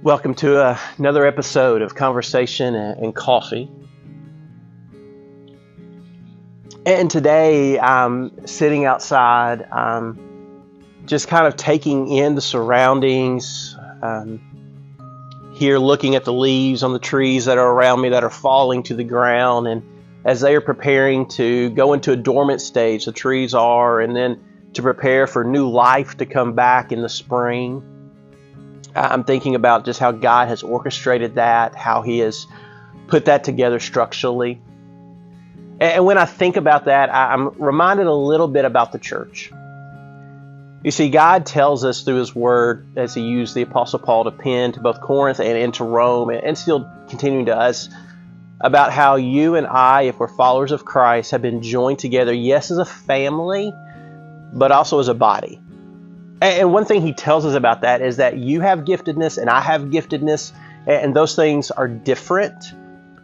Welcome to another episode of Conversation and Coffee. And today I'm sitting outside, just kind of taking in the surroundings, here looking at the leaves on the trees that are around me that are falling to the ground. And as they are preparing to go into a dormant stage, the trees are, and then to prepare for new life to come back in the spring. I'm thinking about just how God has orchestrated that, how He has put that together structurally. And when I think about that, I'm reminded a little bit about the church. You see, God tells us through His Word, as He used the Apostle Paul to pen to both Corinth and to Rome, and still continuing to us, about how you and I, if we're followers of Christ, have been joined together, yes, as a family, but also as a body. And one thing He tells us about that is that you have giftedness and I have giftedness, and those things are different.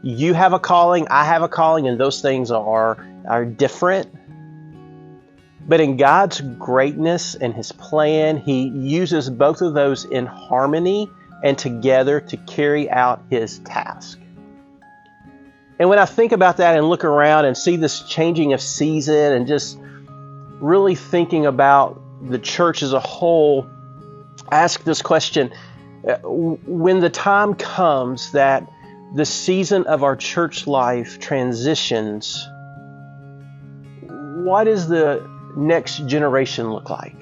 You have a calling, I have a calling, and those things are different. But in God's greatness and His plan, He uses both of those in harmony and together to carry out His task. And when I think about that and look around and see this changing of season and just really thinking about the church as a whole, ask this question: when the time comes that the season of our church life transitions, what does the next generation look like?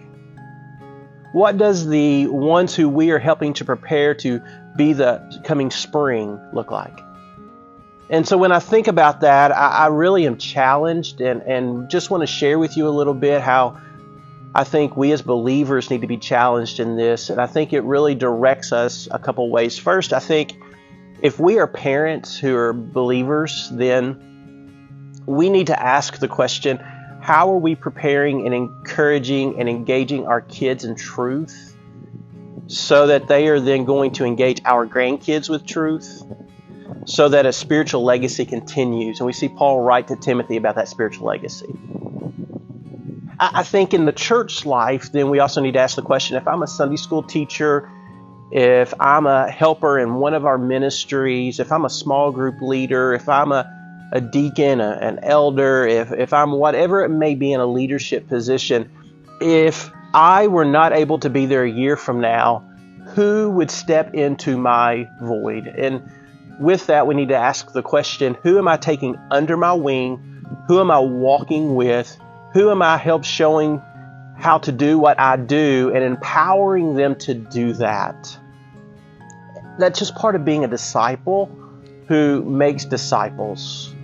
What does the ones who we are helping to prepare to be the coming spring look like? And so when I think about that, I really am challenged and just want to share with you a little bit how I think we as believers need to be challenged in this. And I think it really directs us a couple ways. First, I think if we are parents who are believers, then we need to ask the question, how are we preparing and encouraging and engaging our kids in truth so that they are then going to engage our grandkids with truth, so that a spiritual legacy continues? And we see Paul write to Timothy about that spiritual legacy. I think in the church life, then we also need to ask the question, if I'm a Sunday school teacher, if I'm a helper in one of our ministries, if I'm a small group leader, if I'm a deacon, an elder, if I'm whatever it may be in a leadership position, if I were not able to be there a year from now, who would step into my void? And with that, we need to ask the question, who am I taking under my wing? Who am I walking with? Who am I showing how to do what I do and empowering them to do that? That's just part of being a disciple who makes disciples.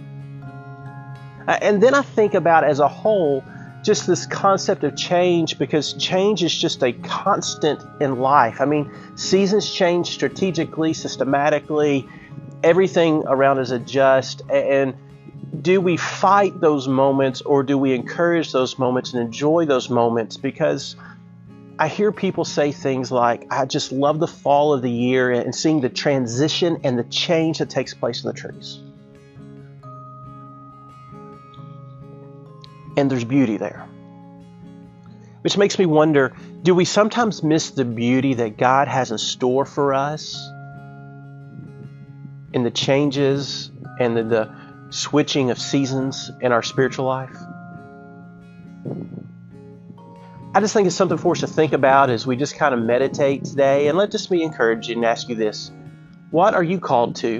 And then I think about, as a whole, just this concept of change, because change is just a constant in life. I mean, seasons change strategically, systematically. Everything around us adjusts. And do we fight those moments, or do we encourage those moments and enjoy those moments? Because I hear people say things like, I just love the fall of the year and seeing the transition and the change that takes place in the trees. And there's beauty there. Which makes me wonder, do we sometimes miss the beauty that God has in store for us in the changes and the switching of seasons in our spiritual life? I just think it's something for us to think about as we just kind of meditate today. And let just me encourage you and ask you this: what are you called to?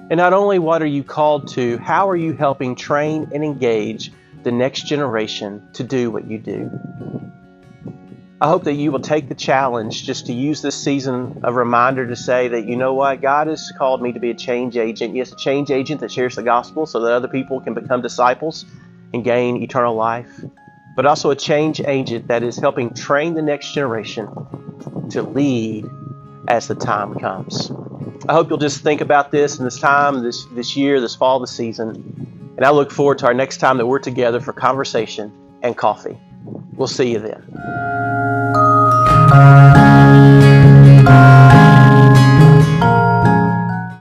And not only what are you called to, how are you helping train and engage the next generation to do what you do? I hope that you will take the challenge just to use this season a reminder to say that, you know what, God has called me to be a change agent. Yes, a change agent that shares the gospel so that other people can become disciples and gain eternal life, but also a change agent that is helping train the next generation to lead as the time comes. I hope you'll just think about this in this time, this year, this fall, this season. And I look forward to our next time that we're together for conversation and coffee. We'll see you then.